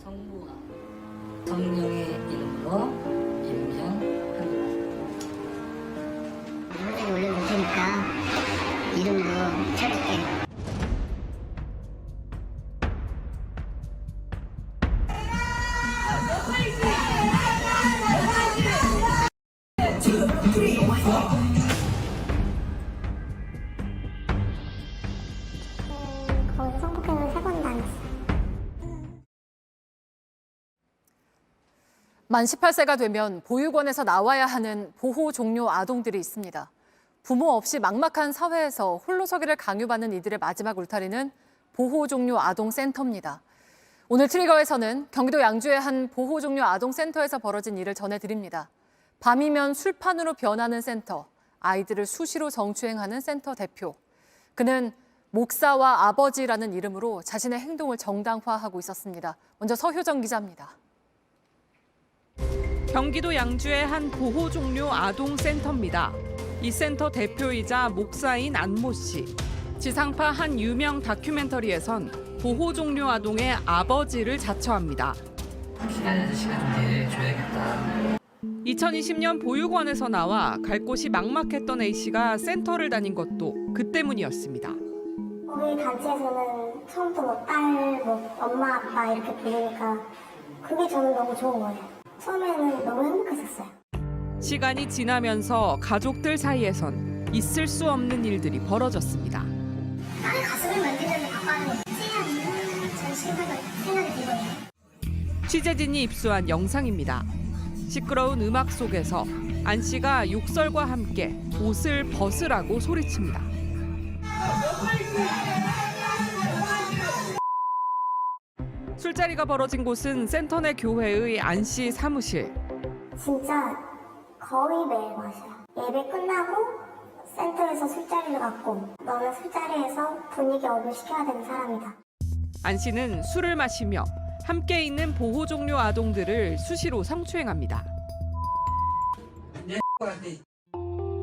성부와 성령의 이름으로 임명합니다. 메모지에 올려놓을 테니까 이름도 쳐줄게. 거기서 성폭행을 3번 당했어요. 만 18세가 되면 보육원에서 나와야 하는 보호 종료 아동들이 있습니다. 부모 없이 막막한 사회에서 홀로 서기를 강요받는 이들의 마지막 울타리는 보호 종료 아동 센터입니다. 오늘 트리거에서는 경기도 양주의 한 보호 종료 아동 센터에서 벌어진 일을 전해드립니다. 밤이면 술판으로 변하는 센터, 아이들을 수시로 성추행하는 센터 대표. 그는 목사와 아버지라는 이름으로 자신의 행동을 정당화하고 있었습니다. 먼저 서효정 기자입니다. 경기도 양주의 한 보호 종료 아동 센터입니다. 이 센터 대표이자 목사인 안모 씨. 지상파 한 유명 다큐멘터리에선 보호 종료 아동의 아버지를 자처합니다. 시간 내서 시간 좀 내줘야겠다. 2020년 보육원에서 나와 갈 곳이 막막했던 A씨가 센터를 다닌 것도 그 때문이었습니다. 우리 단체에서는 처음부터 딸, 엄마, 아빠 이렇게 부르니까 그게 저는 너무 좋은 거예요. 처음에는 너무 행복했었어요. 시간이 지나면서 가족들 사이에선 있을 수 없는 일들이 벌어졌습니다. 딸의 가슴을 만지는 아빠는 찌해야지 저는 생각이 든 거예요. 취재진이 입수한 영상입니다. 시끄러운 음악 속에서 안 씨가 욕설과 함께 옷을 벗으라고 소리칩니다. 술자리가 벌어진 곳은 센터 내 교회의 안 씨 사무실. 진짜 거의 매일 마셔요. 예배 끝나고 센터에서 술자리를 갖고 너는 술자리에서 분위기 업을 시켜야 되는 사람이다. 안 씨는 술을 마시며 함께 있는 보호 종료 아동들을 수시로 성추행합니다.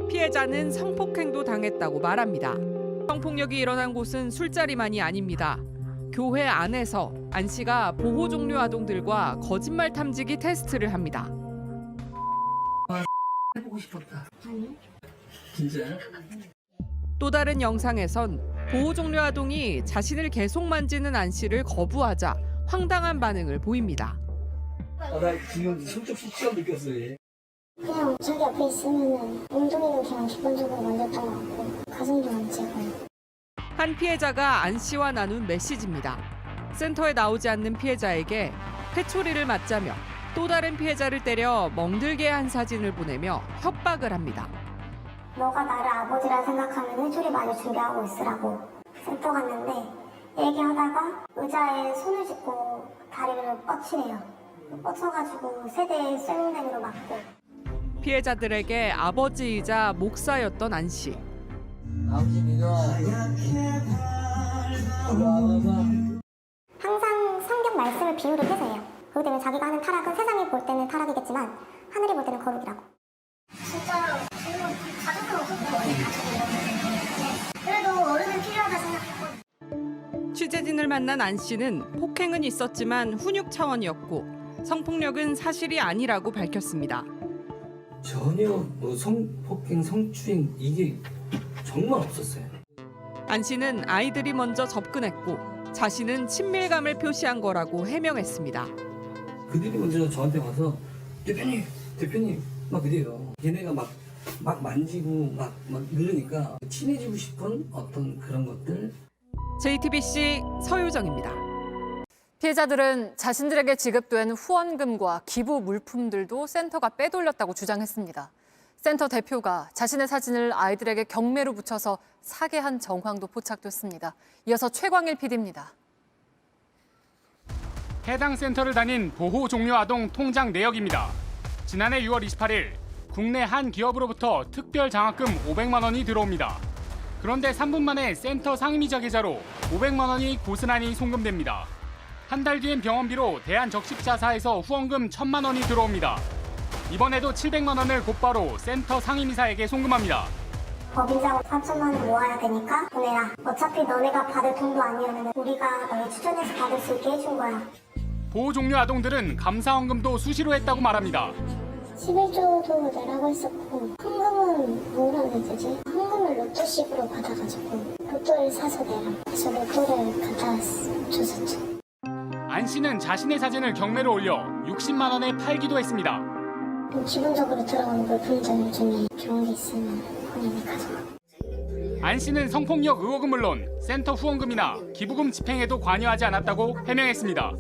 피해자는 성폭행도 당했다고 말합니다. 성폭력이 일어난 곳은 술자리만이 아닙니다. 교회 안에서 안 씨가 보호 종료 아동들과 거짓말 탐지기 테스트를 합니다. 해보고 싶었다. 아니. 진짜? 또 다른 영상에선 보호 종료 아동이 자신을 계속 만지는 안 씨를 거부하자 황당한 반응을 보입니다. 나 지금 성적 수치감 느꼈어요. 그냥 자기 앞에 있으면은 엉덩이는 그냥 기본적으로 만졌던 것 같고 가슴도 만지고. 한 피해자가 안 씨와 나눈 메시지입니다. 센터에 나오지 않는 피해자에게 회초리를 맞자며 또 다른 피해자를 때려 멍들게 한 사진을 보내며 협박을 합니다. 너가 나를 아버지라 생각하면 회초리 많이 준비하고 있으라고. 센터 갔는데 얘기하다가 의자에 손을 짚고 다리를 뻗치래요. 뻗쳐가지고 세대에 쇠뭉댕이로 맞고. 피해자들에게 아버지이자 목사였던 안 씨. 아버지 믿어. 항상 성경 말씀을 비유로 해서 해요. 그것 때문에 자기가 하는 타락은 세상이 볼 때는 타락이겠지만 하늘이 볼 때는 거룩이라고. 진짜 저는 가족은 없었고 그래도 어른은 필요하다 생각했고. 취재진을 만난 안 씨는 폭행은 있었지만 훈육 차원이었고 성폭력은 사실이 아니라고 밝혔습니다. 전혀 뭐 성폭행, 성추행 이게 정말 없었어요. 안 씨는 아이들이 먼저 접근했고 자신은 친밀감을 표시한 거라고 해명했습니다. 그들이 먼저 저한테 와서 대표님 막 그래요. 걔네가 막 만지고 막 누르니까 친해지고 싶은 어떤 그런 것들. JTBC 서유정입니다. 피해자들은 자신들에게 지급된 후원금과 기부 물품들도 센터가 빼돌렸다고 주장했습니다. 센터 대표가 자신의 사진을 아이들에게 경매로 붙여서 사게 한 정황도 포착됐습니다. 이어서 최광일 PD입니다. 해당 센터를 다닌 보호 종료 아동 통장 내역입니다. 지난해 6월 28일 국내 한 기업으로부터 특별 장학금 500만 원이 들어옵니다. 그런데 3분 만에 센터 상임이자 계좌로 500만 원이 고스란히 송금됩니다. 한 달 뒤엔 병원비로 대한적십자사에서 후원금 1,000만 원이 들어옵니다. 이번에도 700만 원을 곧바로 센터 상임이사에게 송금합니다. 법인자금 4천만 원 모아야 되니까 보내라. 어차피 너네가 받을 돈도 아니었는데 우리가 너희 추천해서 받을 수 있게 해준 거야. 보호 종료 아동들은 감사원금도 수시로 했다고 말합니다. 11조도 내라고 했었고 헌금은 뭐라 해야 되지? 헌금을 로또식으로 받아가지고 로또를 사서 내라. 그래서 로또를 갖다 줬었죠. 안 씨는 자신의 사진을 경매로 올려 60만 원에 팔기도 했습니다. 기본적으로 들어오는 물품들 중에 좋은 게 있으면 본인이 가져가. 안 씨는 성폭력 의혹은 물론 센터 후원금이나 기부금 집행에도 관여하지 않았다고 해명했습니다.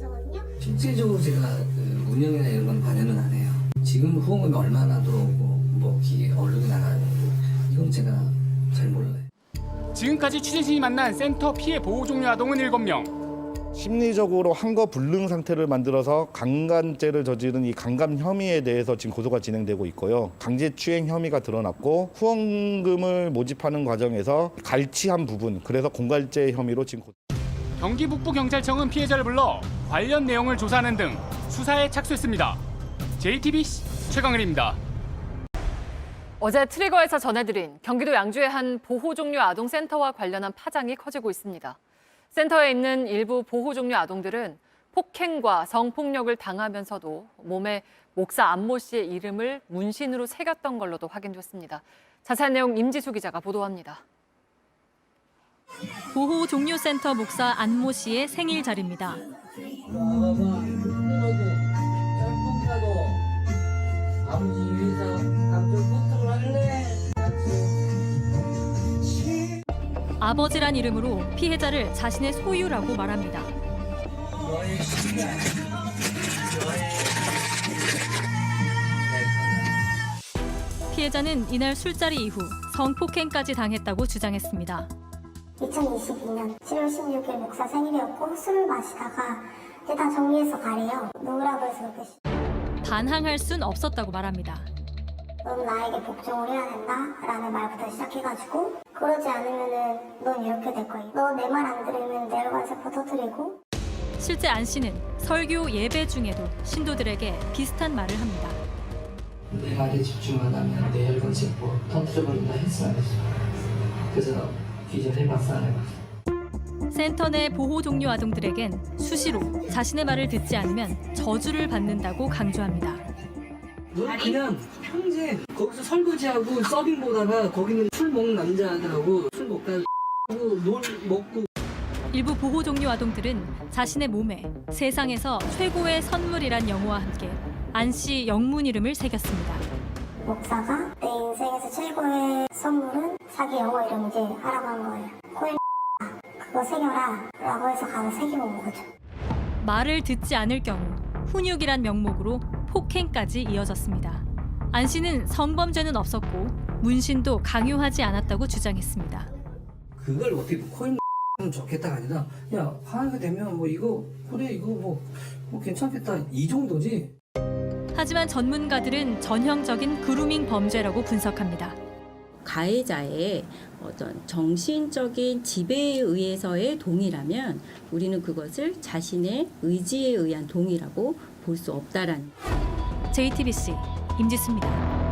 실질적으로 제가 그 운영이나 이런 건 관여는 안 해요. 지금 후원금이 얼마나 들어오고 뭐 얼룩이 나가는 이건 제가 잘 몰라요. 지금까지 취재진이 만난 센터 피해 보호 종료 아동은 7명. 심리적으로 한거 불능 상태를 만들어서 강간죄를 저지른 이 강간 혐의에 대해서 지금 고소가 진행되고 있고요. 강제추행 혐의가 드러났고 후원금을 모집하는 과정에서 갈취한 부분, 그래서 공갈죄 혐의로 지금 경기 북부경찰청은 피해자를 불러 관련 내용을 조사하는 등 수사에 착수했습니다. JTBC 최강일입니다. 어제 트리거에서 전해드린 경기도 양주의 한 보호 종료 아동센터와 관련한 파장이 커지고 있습니다. 센터에 있는 일부 보호 종료 아동들은 폭행과 성폭력을 당하면서도 몸에 목사 안모 씨의 이름을 문신으로 새겼던 걸로도 확인됐습니다. 자세한 내용 임지수 기자가 보도합니다. 보호 종료센터 목사 안모 씨의 생일자리입니다. 아버지 위해서 감정 컨트롤 할래? 아버지란 이름으로 피해자를 자신의 소유라고 말합니다. 피해자는 이날 술자리 이후 성폭행까지 당했다고 주장했습니다. 2022년 7월 16일 목사 생일이었고 술을 마시다가 이제 다 정리해서 가래요. 누구라고 해서 그렇게 반항할 순 없었다고 말합니다. 넌 나에게 복종을 해야 된다라는 말부터 시작해가지고 그러지 않으면은 넌 이렇게 될 거야. 너 내 말 안 들으면 내열관 세포 터뜨리고. 실제 안 씨는 설교 예배 중에도 신도들에게 비슷한 말을 합니다. 내 말에 집중한다면 내 혈관 세포 터뜨려버린다 했어 안 했어? 그래서 기절해봤어 안 해봤어? 센터 내 보호 종료 아동들에겐 수시로 자신의 말을 듣지 않으면 저주를 받는다고 강조합니다. 넌 그냥 평생 거기서 설거지하고 서빙 보다가 거기는 술 먹는 남자들하고 술 먹다가 놀 먹고. 일부 보호 종료 아동들은 자신의 몸에 세상에서 최고의 선물이란 영어와 함께 안 씨 영문 이름을 새겼습니다. 목사가 내 인생에서 최고의 선물은 자기 영어 이름 이제 하라고 한 거예요. 코일 그거 새겨라 라고 해서 가서 새기고 온 거죠. 말을 듣지 않을 경우 훈육이란 명목으로 폭행까지 이어졌습니다. 안 씨는 성범죄는 없었고 문신도 강요하지 않았다고 주장했습니다. 그걸 어떻게 코인 좋겠다가 아니라 야 화하게 되면 뭐 이거 그래 이거 뭐 괜찮겠다 이 정도지. 하지만 전문가들은 전형적인 그루밍 범죄라고 분석합니다. 가해자의 어떤 정신적인 지배에 의해서의 동의라면 우리는 그것을 자신의 의지에 의한 동의라고 볼 수 없다라는. JTBC 임지수입니다.